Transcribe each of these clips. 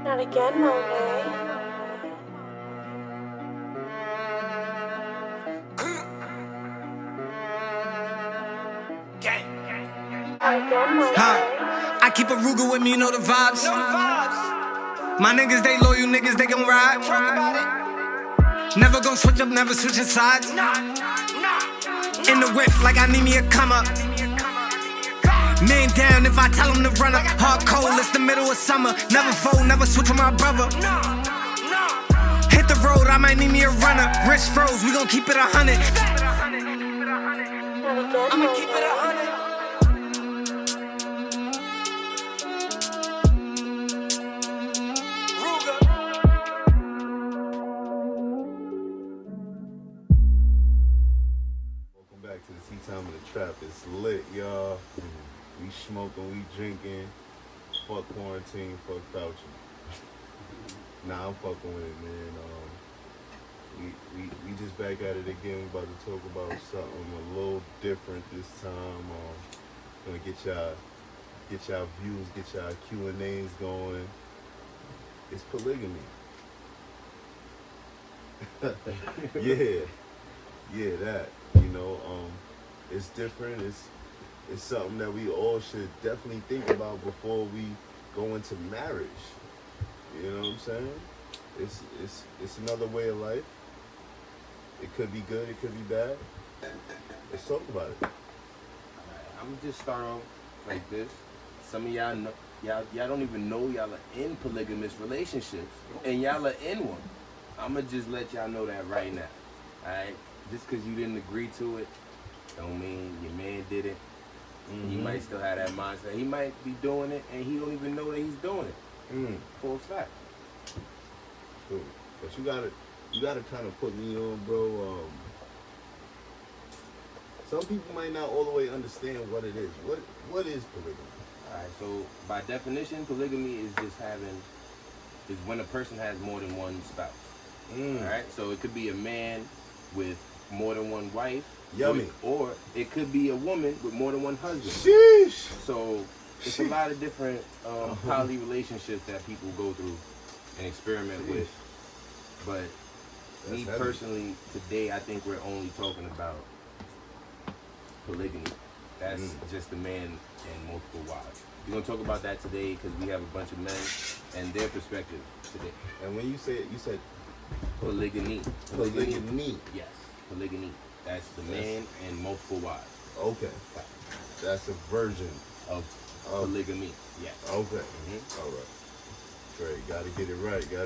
Not again, Monet. I keep a Ruger with me, you know the vibes. My niggas, they loyal niggas, they gon' ride. Never gon' switch up, never switching sides. In the whip, like I need me a come up. Man down if I tell him to run up. Hard cold, it's the middle of summer. Never fold, never switch with my brother. Hit the road, I might need me a runner. Rich froze, we gon' keep it 100. I'ma keep it 100. Welcome back to the Tea Time of the Trap. It's lit, y'all. We smoking, we drinking. Fuck quarantine, fuck Fauci. Nah, I'm fucking with it, man. We just back at it again. We about to talk about something a little different this time. Gonna get y'all views, get y'all Q&As going. It's polygamy. Yeah, that. You know, it's different. It's something that we all should definitely think about before we go into marriage. You know what I'm saying? It's another way of life. It could be good, it could be bad. Let's talk about it. I'm gonna just start off like this. Some of y'all know, y'all don't even know y'all are in polygamous relationships, and y'all are in one. I'm gonna just let y'all know that right now. Alright? Just because you didn't agree to it, don't mean your man did it. Mm-hmm. He might still have that mindset. He might be doing it, and he don't even know that he's doing it. For a fact. Cool. But you gotta kind of put me on, bro. Some people might not all the way understand what it is. What is polygamy? Alright, so by definition, polygamy is when a person has more than one spouse. Alright, so it could be a man with more than one wife. Yummy. Or it could be a woman with more than one husband. Sheesh. So it's a lot of different poly relationships that people go through and experiment with. But That's me heavy. personally, today I think we're only talking about polygamy. That's just a man and multiple wives. We're gonna talk about that today because we have a bunch of men and their perspective today. And when you said Polygamy. polygamy. Yes, polygamy. That's the man and multiple wives. Okay. That's a version of polygamy. Yes. Okay. All right. Great. Gotta get it right. You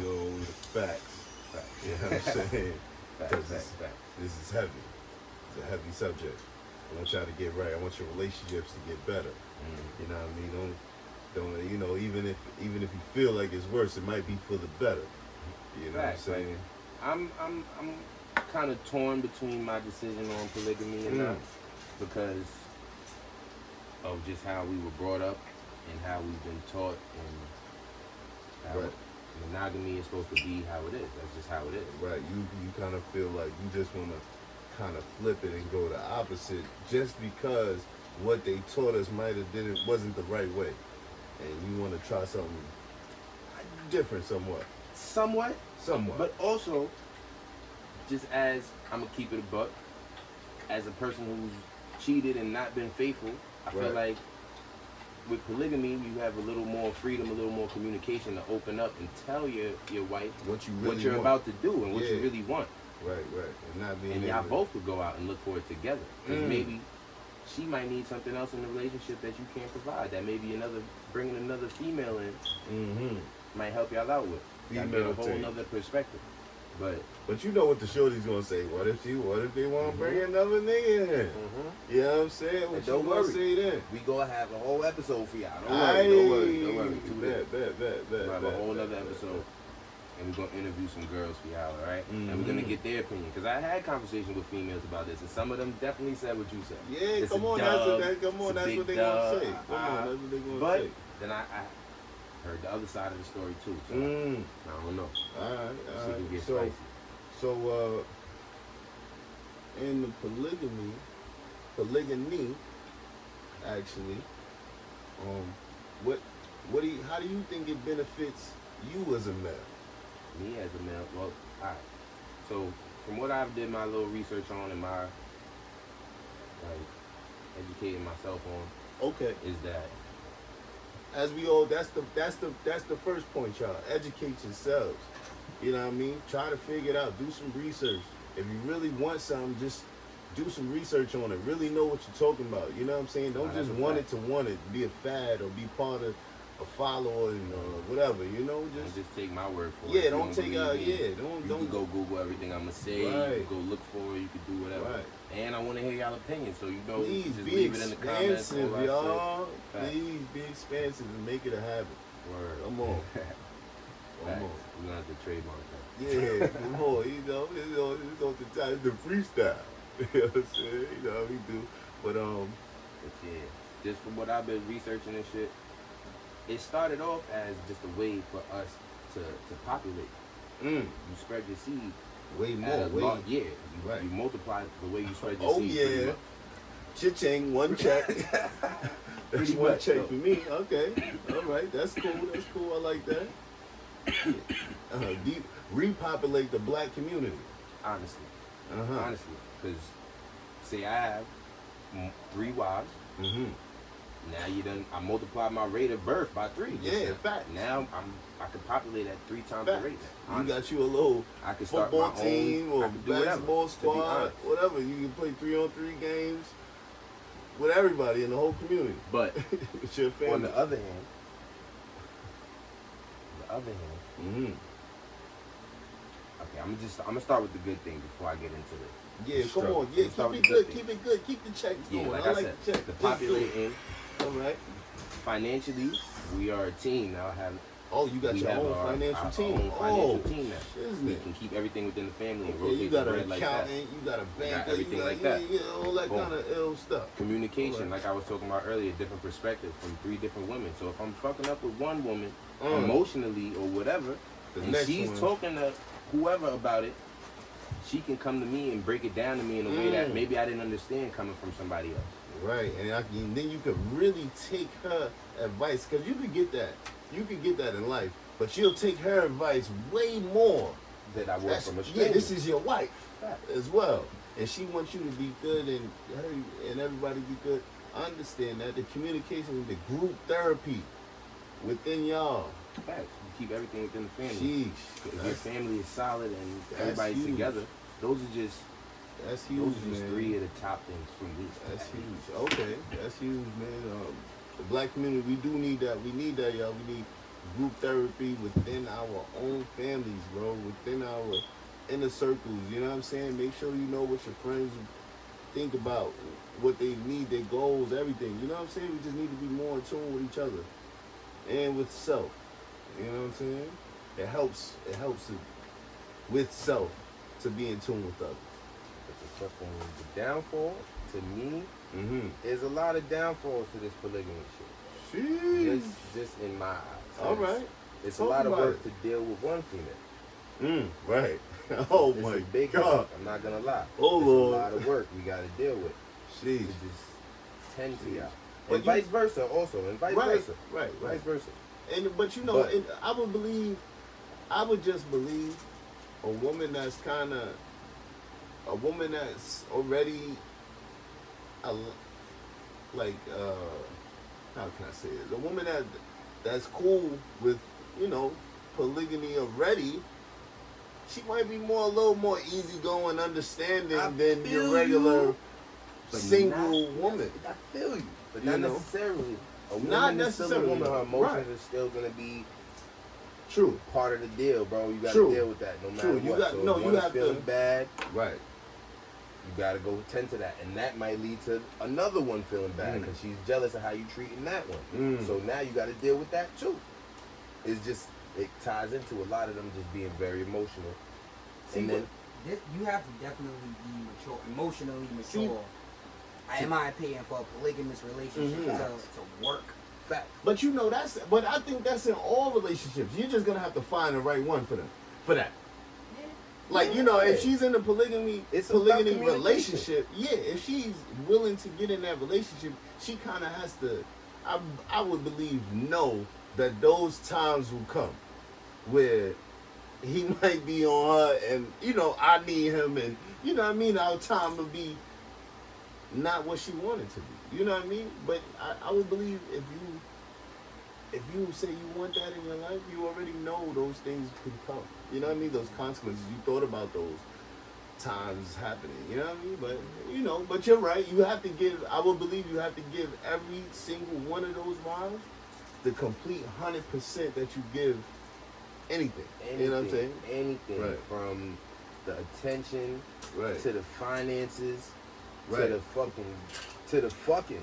know, with the facts. You know what I'm saying? Because this is heavy. It's a heavy subject. I want y'all to get right. I want your relationships to get better. You know what I mean? Don't you know? Even if you feel like it's worse, it might be for the better. You know what I'm saying? I'm kind of torn between my decision on polygamy and not, because of just how we were brought up and how we've been taught and how monogamy is supposed to be how it is. That's just how it is. Right. You kind of feel like you just want to kind of flip it and go the opposite just because what they taught us wasn't the right way, and you want to try something different somewhat. But also, just as I'm gonna keep it a buck, as a person who's cheated and not been faithful, I feel like with polygamy you have a little more freedom, a little more communication to open up and tell your wife what you're about to do and what you really want. Right. And not being y'all both would go out and look for it together. Because maybe she might need something else in the relationship that you can't provide. That maybe bringing another female in might help y'all out with. Y'all get a whole nother perspective. But you know what the shorty's gonna say? What if they want to bring another nigga in? You know what I'm saying? What don't you gonna worry. say then? We gonna have a whole episode for y'all. Don't worry. Bet. We'll have a whole other episode. And we're going to interview some girls for y'all, all right? And we're going to get their opinion. Because I had conversations with females about this, and some of them definitely said what you said. Yeah, it's come on, that's what they're going to say. That's what they're going to say. But then I heard the other side of the story, too. So I don't know. All right. She can get spicy. So, in the polygamy, actually, How do you think it benefits you as a male? Me as a male, well, alright. So from what I've did my little research on and my educating myself on, Okay. is that As we all, that's the first point, y'all. Educate yourselves. You know what I mean? Try to figure it out. Do some research. If you really want something, just do some research on it. Really know what you're talking about. You know what I'm saying? Don't just want it to want it. Be a fad or be part of a follower and whatever. You know, just take my word for it. Yeah, don't take out. Yeah, don't. You can go Google everything I'm gonna say. Right. You can go look for it. You can do whatever. Right. And I want to hear y'all opinion, so you know, Please just be leave it in the comments. expansive, y'all. Facts. Please be expansive and make it a habit. Word. Come on. Facts. Come on. We're gonna have to trademark that. Yeah, come on. It's on the time. It's the freestyle. You know what I'm saying? You know how we do. But But yeah, just from what I've been researching and shit, it started off as just a way for us to populate. You spread your seed. way more. Yeah, Right. you multiply the way you spread your Oh seed. yeah. Cha-ching, one check. That's Pretty one much, check though. for me. Okay. All right. That's cool. That's cool. I like that. Repopulate the black community. Honestly. Uh-huh. Honestly. Because, say I have 3 wives. Mm-hmm. Now I multiplied my rate of birth by 3. Yeah, facts. Now I can populate at 3 times the rate. You Honestly. got you a little I can start football my team own, or I can do whatever, basketball to be squad, honest. whatever. You can play 3-on-3 games with everybody in the whole community. But It's your family. on the other hand, Mm-hmm. okay, I'm gonna start with the good thing before I get into it. Yeah, come on. Yeah, keep it good. Keep the checks Yeah, going. like I I like said, the check. the Just do it. populating All right. financially, we are a team now. Oh, you got We your have own our financial team. own financial team now. shiznit. We can keep everything within the family and Okay, rotate you got the an bread like that. accountant, you got a banker, everything you got like that. Yeah, all that Boom. kind of ill stuff. Communication, Alright. like I was talking about earlier, different perspective from 3 different women. So if I'm fucking up with one woman emotionally or whatever, The and next she's one. talking to whoever about it, she can come to me and break it down to me in a way that maybe I didn't understand coming from somebody else. Right, and then you could really take her advice, because you could get that. You could get that in life, but you'll take her advice way more. That I work from a stranger. Yeah, this is your wife Fact. as well, and she wants you to be good and her and everybody be good. I understand that the communication, the group therapy within y'all. Facts. You keep everything within the family. Sheesh, If your family is solid and everybody's huge. together, those are just that's huge, those are just man. 3 of the top things for me. That's huge. Okay, that's huge, man. The black community, we do need that. We need that, y'all. We need group therapy within our own families, bro. Within our inner circles. You know what I'm saying? Make sure you know what your friends think about, what they need, their goals, everything. You know what I'm saying? We just need to be more in tune with each other and with self. You know what I'm saying? It helps with self to be in tune with others. But the downfall to me is a lot of downfalls to this polygamy shit. Sheesh. Just in my eyes. All right. It's Talk a lot of about work it. to deal with one female. Right. Oh It's my a big God. work, I'm not gonna lie. Oh, it's Lord. a lot of work we gotta deal with. Sheesh. To just tend to y'all. But And you- vice versa also. And vice Right, versa. right. Vice versa. But you know, But- and I would just believe a woman that's already how can I say it? A woman that's cool with, polygamy already. She might be a little more easygoing, understanding I than feel your regular you, but single not- woman. I feel you. But You not know? necessarily. A woman Not is still a necessarily, woman. Her emotions right. are still gonna be True. part of the deal, bro. You gotta True. deal with that no matter True. You what. got- So no, if you one's have to- feeling bad, Right. you gotta go tend to that, and that might lead to another one feeling bad because she's jealous of how you treating that one. So now you gotta deal with that too. It's just it ties into a lot of them just being very emotional, See, and then you have to definitely be mature, emotionally mature. In my opinion, for a polygamous relationship to work. fact. But but I think that's in all relationships. You're just gonna have to find the right one for that. Like, if she's in a polygamy It's about communication. relationship, if she's willing to get in that relationship, she kind of has to, I would believe, know that those times will come where he might be on her and, you know, I need him and, you know what I mean, our time will be not what she wanted to be. You know what I mean? But I would believe if you say you want that in your life, you already know those things could come. You know what I mean? Those consequences. You thought about those times happening. You know what I mean? But, you know, but you're right. You have to give, I would believe you have to give every single one of those wives the complete 100% that you give anything. You know what I'm saying? Anything. Right. From the attention Right. to the finances Right. to the fucking.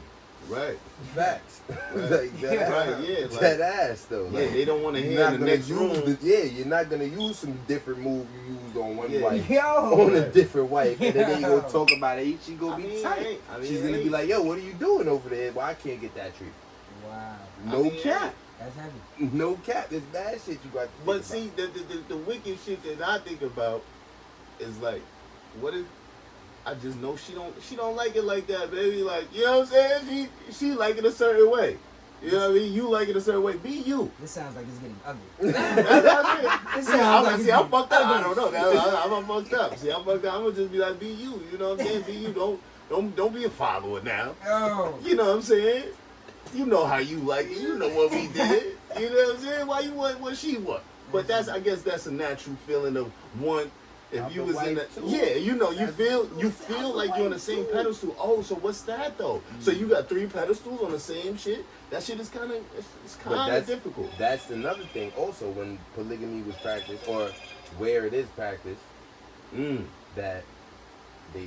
Right. Facts. Right. Like that. Right, yeah. Like, That ass though. yeah, Like, they don't want to you're hear not in the gonna next use room. you're not gonna use some different move you used on one Yeah. wife Yo. on a different wife, and then they Yo. gonna talk about it. She gonna be tight. She's gonna be like, "Yo, what are you doing over there? Well, I can't get that treatment." Wow. No cap. That's heavy. No cap. It's bad shit you got. To But think see, the wicked shit that I think about is like, what if I just know she don't like it like that, baby? Like, you know what I'm saying? She like it a certain way. You know what I mean? You like it a certain way. Be you. This sounds like it's getting ugly. That's what I mean. This See, sounds like it's I'm fucked up. ugly. I don't know. I'm fucked up. See, I'm fucked up. I'm gonna just be like, be you. You know what I'm saying? Be you. Don't be a follower now. Yo. You know what I'm saying? You know how you like it. You know what we did. You know what I'm saying? Why you want what she want? But I guess that's a natural feeling of one. If you was in the, yeah, you know, you feel like you're on the same pedestal. Oh, so what's that though? So you got 3 pedestals on the same shit. That shit is kind of difficult. That's another thing. Also, when polygamy was practiced, or where it is practiced, that there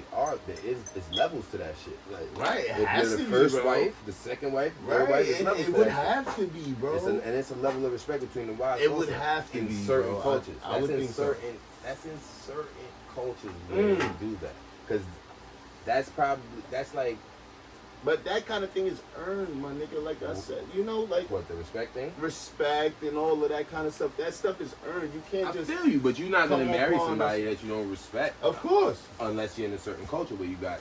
is levels to that shit. Like, Right, it if has you're the to first be, bro. wife, the second wife, third Right, wife, it's and levels it to would that shit. have to be, bro. And it's a level of respect between the wives. It also, would have to in be, certain bro. cultures. I would think so. That's in certain cultures where they do that, because that's like. But that kind of thing is earned, my nigga. Like I said, you know, like What, the respect thing? respect and all of that kind of stuff. That stuff is earned. You can't I just. feel you, but you're not gonna come marry upon somebody that you don't respect, Of course, unless you're in a certain culture where you got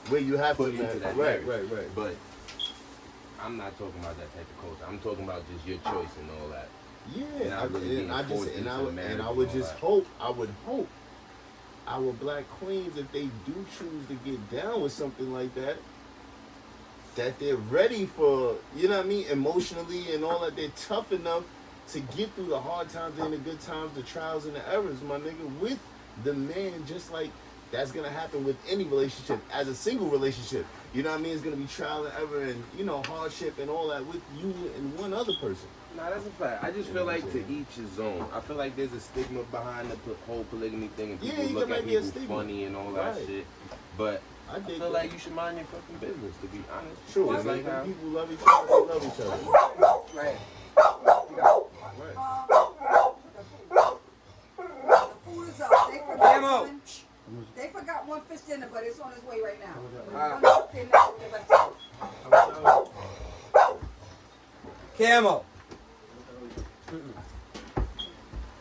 where you have put to into that right, marriage. right. But I'm not talking about that type of culture. I'm talking about just your choice and all that. Yeah, Not really being forced into the marriage and I and would all just that. hope. I would hope our black queens, if they do choose to get down with something like that, that they're ready for, you know what I mean, emotionally and all that. They're tough enough to get through the hard times and the good times, the trials and the errors, my nigga, with the man, just like that's gonna happen with any relationship. As a single relationship, you know what I mean, it's gonna be trial and error and, you know, hardship and all that with you and one other person. Nah, that's a fact. I just feel like to each his own. I feel like there's a stigma behind the whole polygamy thing, and people Yeah, look there at might be a people stigma. funny and all that Right. shit. But I dig feel that. like you should mind your fucking business, to be honest. True, Just like like how people love each other, they love each other. Right. Right. The food is up. They forgot Camo. one. They forgot one fish dinner, but it's on its way right now. Ah. We're gonna cook it now. We'll get back to it. Camo.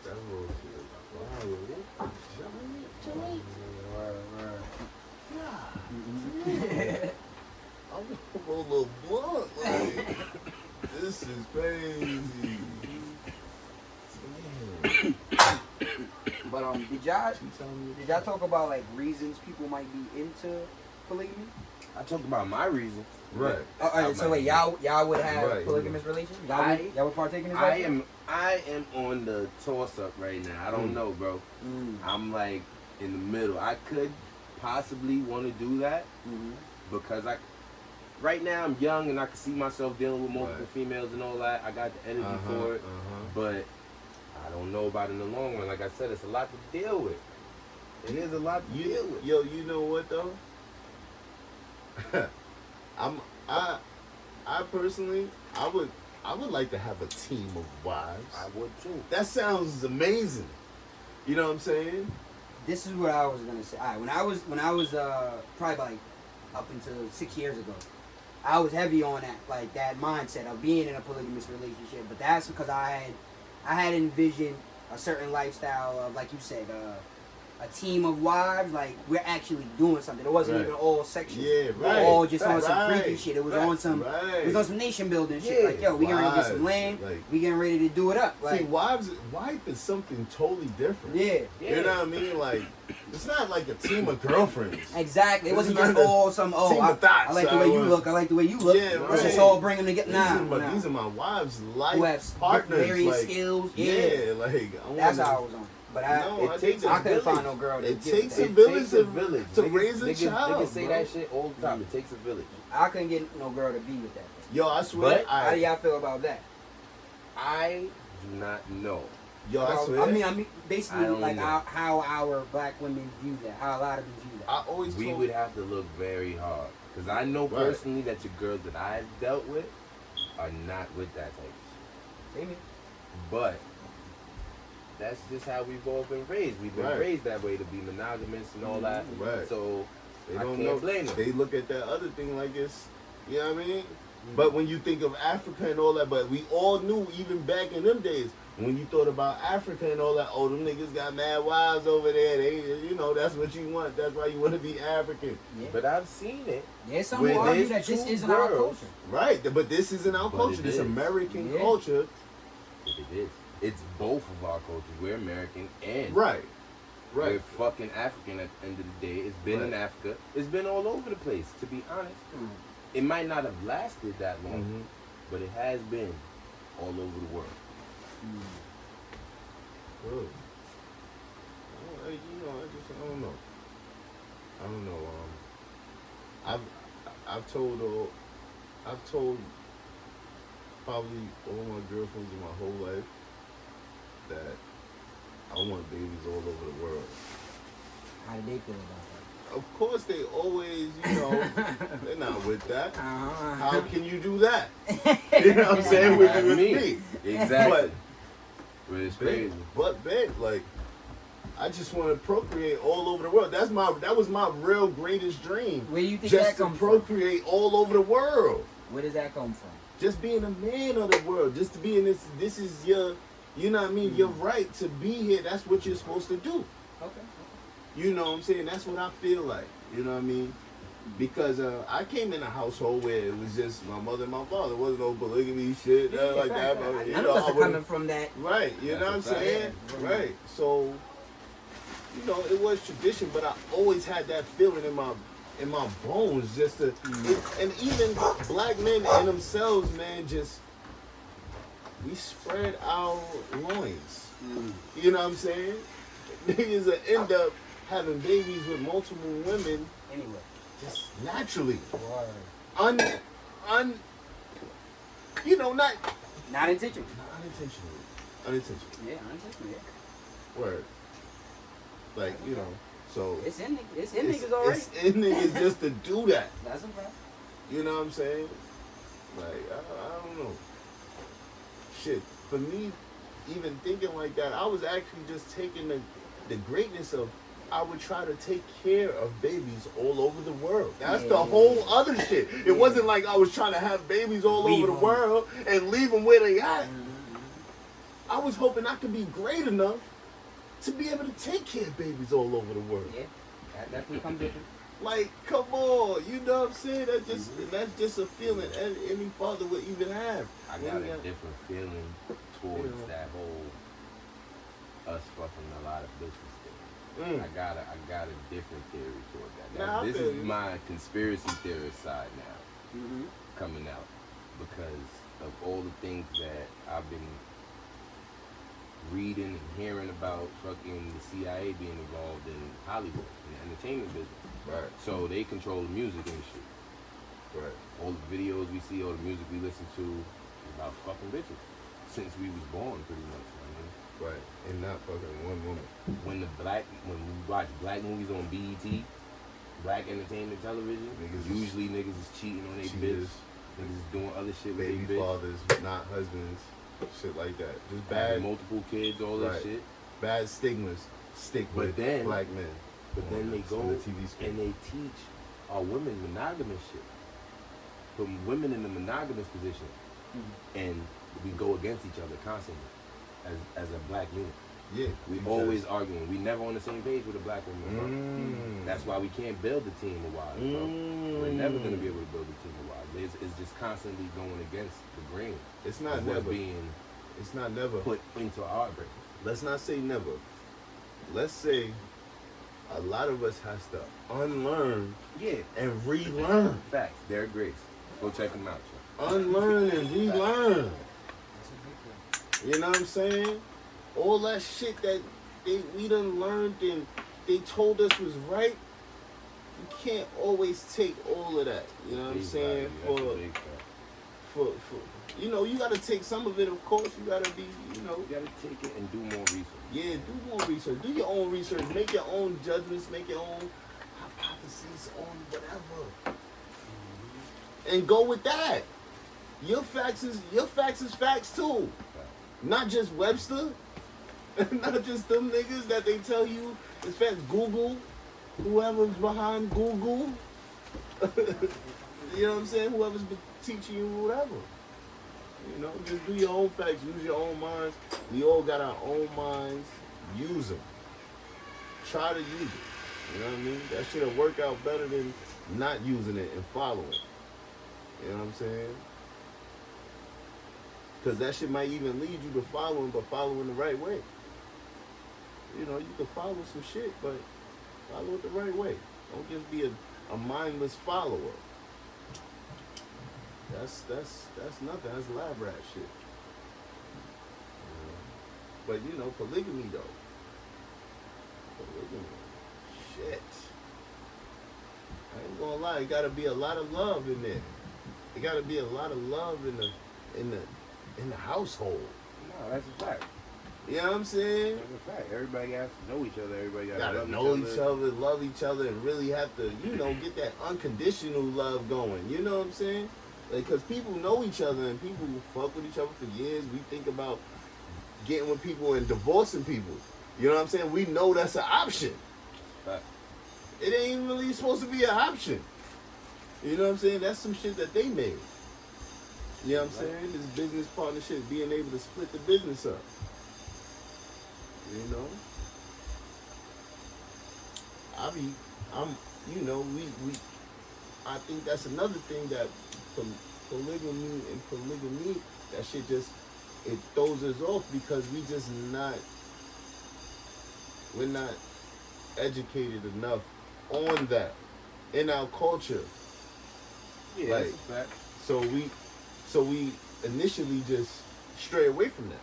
That's bullshit. I'm gonna roll a little blunt. Like, this is crazy. Damn. But did y'all talk about like reasons people might be into polygamy? I talked about my reason. Right. So wait, y'all would have Right. polygamous relations? I- Y'all would partake in this? I lifestyle? am on the toss up right now. I don't know, bro. I'm like in the middle. I could possibly want to do that because right now I'm young and I can see myself dealing with multiple Right. females and all that. I got the energy for it, but I don't know about it in the long run. Like I said, it's a lot to deal with. It is a lot to deal with. Yo, you know what though? I personally, I would like to have a team of wives. I would too. That sounds amazing. You know what I'm saying? This is what I was gonna say. All right, when I was probably like up until 6 years ago, I was heavy on that mindset of being in a polygamous relationship. But that's because I had envisioned a certain lifestyle of, like you said, a team of wives, like we're actually doing something. It wasn't even all sexual. Yeah, We were right. all just on some Right. freaky shit. It was Right. on some. Right. It was on some nation building shit. Yeah. Like yo, we getting ready to get some land. Like, we getting ready to do it up. Like see, wife is something totally different. yeah. You know what I mean? Like, it's not like a team of girlfriends. Exactly. It This wasn't is just not a all some team I of thoughts, like the way you look. I like the way you look. Yeah, Let's just right. all bring them together. Nah, These are my wives' who life have partners. various like, skills. yeah, like I That's wanna, how I was on. But I, No, It I takes think I it's couldn't find village. no girl that It did takes that. a village It takes a village to Niggas- raise a niggas, child. Niggas say bro. that shit all the time. It takes a village. I couldn't get no girl to be with that. Yo, I swear. But- How do y'all feel about that? I do not know. Yo, I About- swear. I mean, basically, I don't like know. how our black women view that. How a lot of them view that. I always We told- would have to look very hard. Because I know Right. personally that your girls that I've dealt with are not with that type of Same here. shit. But that's just how we've all been raised. We've been Right. raised that way to be monogamous and all that. Right. So They I don't can't know. blame them. They look at that other thing like it's, you know what I mean? But when you think of Africa and all that, but we all knew even back in them days, when you thought about Africa and all that, oh, them niggas got mad wives over there. They, you know, that's what you want. That's why you want to be African. Yeah. But I've seen it. There's some Where who argue there's that this two isn't our girls. culture. Right. But this isn't our But culture. it This is. American Yeah. culture. It is. It's both of our cultures. We're American and Right. we're Right. fucking African at the end of the day. It's been in Right. Africa. It's been all over the place, to be honest. Mm. It might not have lasted that long, Mhm. but it has been all over the world. Good. You know, I don't know. I don't know. I've told probably all my girlfriends in my whole life that I want babies all over the world. How do they feel about Of course, they always, you know, they're not with that. that? How can you do that? You know what I'm saying? With me. Exactly. But it's But, crazy. babe, like, I just want to procreate all over the world. That was my real greatest dream. Where do you think Just that to comes from? procreate all over the world. Where does that come from? Just being a man of the world. Just to be in this. This is your, you know what I mean? Your right to be here. That's what you're supposed to do. Okay. You know what I'm saying? That's what I feel like. You know what I mean? Because I came in a household where it was just my mother and my father. There wasn't no polygamy shit, nothing like that. But, you None know, of us I are would've- coming from that. Right, you know what I'm That's a fact. saying? Yeah. Right. So, you know, it was tradition, but I always had that feeling in my bones just to and even black men in themselves, man, just we spread our loins. You know what I'm saying? Niggas that end up having babies with multiple women Anyway. just naturally. Word. You know, not Not intentional. unintentionally. Unintentionally. Yeah, unintentional. Yeah. Word. Like, you know, so It's in niggas already. It's in niggas just to do that. That's a fact. You know what I'm saying? Like, I don't know. Shit, for me, even thinking like that, I was actually just taking the greatness of, I would try to take care of babies all over the world. That's Yeah, the yeah. whole other shit. Yeah. It wasn't like I was trying to have babies all Leave over the 'em. world and leave them where they at. Mm-hmm. I was hoping I could be great enough to be able to take care of babies all over the world. Yeah. That definitely comes with it. Like, come on, you know what I'm saying? That's just a feeling any father would even have. I got a Yeah. different feeling towards Yeah. that whole us fucking a lot of bitches thing. Mm. I got a different theory toward that. Nah, I This feel is you. my conspiracy theorist side now Mm-hmm. coming out because of all the things that I've been reading and hearing about fucking the CIA being involved in Hollywood in the entertainment business. Right, So they control the music industry. right. All the videos we see, all the music we listen to is about fucking bitches since we was born, pretty much. You know what I mean? Right, and not fucking one woman. When we watch black movies on BET, black entertainment television, Niggas is- usually niggas is cheating on their bitch. Cheaters, Niggas is doing other shit with baby their bitch. fathers, not husbands, shit like that. Just Having bad, multiple kids, all that Right. shit. bad stigmas stick But with then- black men. But then they go on the TV screen. and they teach our women monogamous shit. Put women in the monogamous position, and we go against each other constantly as a black unit. Yeah. We because- always arguing. We never on the same page with a black woman, bro. That's why we can't build a team of wives, bro. We're never gonna be able to build a team of wives. It's just constantly going against the grain. It's not of what's never. being It's not never. put into our brain. Let's not say never. Let's say a lot of us has to unlearn Yeah. and relearn. Facts. Derek Grace. Go check him out. Unlearn and relearn. You know what I'm saying? All that shit that we done learned and they told us was right. You can't always take all of that. You know what I'm saying? For you know, you gotta take some of it, of course. You gotta be, you know. You gotta take it and do more research. Yeah, do more research. Do your own research. Make your own judgments. Make your own hypotheses on whatever. And go with that. Your facts is facts too. Not just Webster. Not just them niggas that they tell you it's facts. Google. Whoever's behind Google. You know what I'm saying? Whoever's been teaching you whatever. You know, just do your own facts. Use your own minds. We all got our own minds. Use them. Try to use it. You know what I mean? That shit'll work out better than not using it and following. You know what I'm saying? Because that shit might even lead you to following, but following the right way. You know, you can follow some shit, but follow it the right way. Don't just be a mindless follower. That's nothing. That's lab rat shit. But you know, polygamy though. Polygamy. Shit. I ain't gonna lie, it gotta be a lot of love in there. It gotta be a lot of love in the household. No, that's a fact. You know what I'm saying? That's a fact. Everybody has to know each other. Everybody Gotta love know each other, love each other, and really have to, you know, get that unconditional love going. You know what I'm saying? Because people know each other and people fuck with each other for years. We think about getting with people and divorcing people. You know what I'm saying? We know that's an option. Fact. It ain't really supposed to be an option. You know what I'm saying? That's some shit that they made. You know what I'm saying? This business partnership, being able to split the business up. You know? I think that's another thing that polygamy and polygamy, that shit just, it throws us off because we're not educated enough on that in our culture. Yeah, Like, that's a fact. So we initially just stray away from that.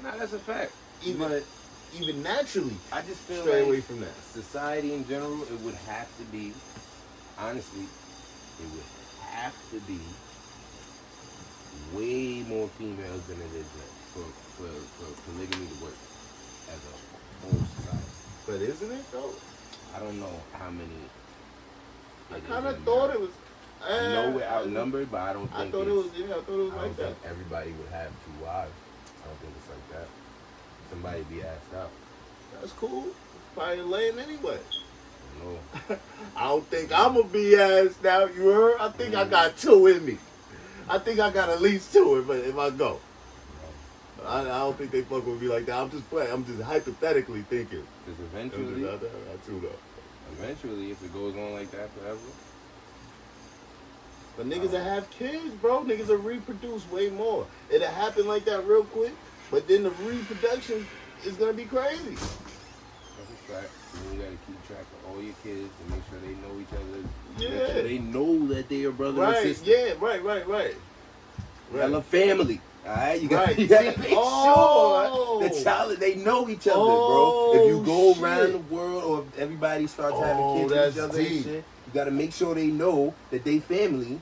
Nah, that's a fact. Even naturally, I just feel stray like away from that. society in general, it would have to be, honestly, it would have to be way more females than it is now for polygamy to work as a whole society. But isn't it though? I don't know how many. I it is kind of in thought America. it was. I know we're outnumbered, but I don't think I thought it was like I don't that. think everybody would have 2 wives. I don't think it's like that. Somebody be asked out. That's cool. Probably laying anyway. I don't know. I don't think I'm gonna be asked out. You heard? I think I got 2 in me. I think I got at least 2 if I go. I don't think they fuck with me like that. I'm just playing. I'm just hypothetically thinking. Because I eventually, got 2 though. eventually, if it goes on like that forever, But niggas that have kids, bro, niggas will reproduce way more. It'll happen like that real quick, but then the reproduction is gonna be crazy. that's a fact. And you gotta keep track of all your kids and make sure they know each other. Yeah. Make sure they know that they are brother and Right, sister. yeah, right. Hella family. Alright, you gotta, Right. you gotta See? make Oh. sure the child they know each other, Oh, bro. If you go shit. around the world or if everybody starts having Oh, kids with each that's other and deep. shit, you gotta make sure they know that they family.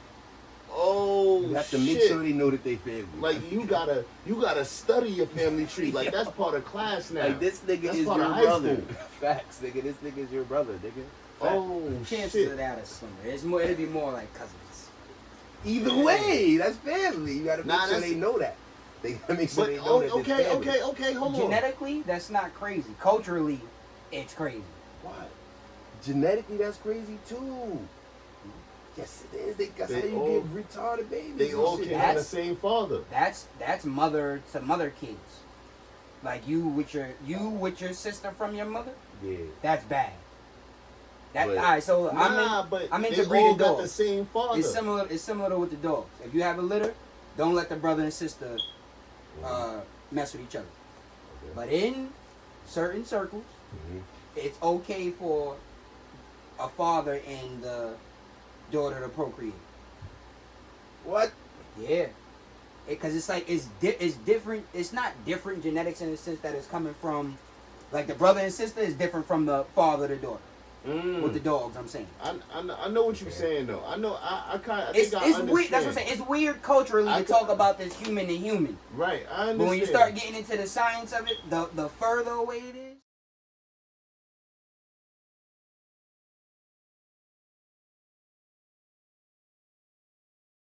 Oh, You have to shit. make sure they know that they family. Like you gotta study your family tree. Like that's part of class now. Like this nigga That's is part your of high brother. school. Facts, nigga. This nigga is your brother, nigga. Facts. Oh Chances shit. of that are slimmer. It's more. It'd be more like cousins. Either way, that's family. You gotta make Nah, sure that's- they know that. They gotta make sure But they know that it's family. okay, hold on. Genetically, that's not crazy. Culturally, it's crazy. Why? Genetically, that's crazy too. Yes, it is. That's They how you all- get retarded babies. They and all shit. came from the same father. That's mother to mother kids. Like you with your sister from your mother, Yeah. that's bad. That But- alright, so but I'm into they all breeding got the dogs. same father. It's similar to with the dogs. If you have a litter, don't let the brother and sister mess with each other. Okay. But in certain circles, Mhm. it's okay for a father and the daughter to procreate. What? Yeah, because it's like it's different. It's not different genetics in the sense that it's coming from, like the brother and sister is different from the father to daughter with the dogs. I'm saying I know what you're saying though. I know. I kind. it's understand. weird. That's what I'm saying. It's weird culturally to talk about this human to human. Right. I understand. But when you start getting into the science of it, the further away it is,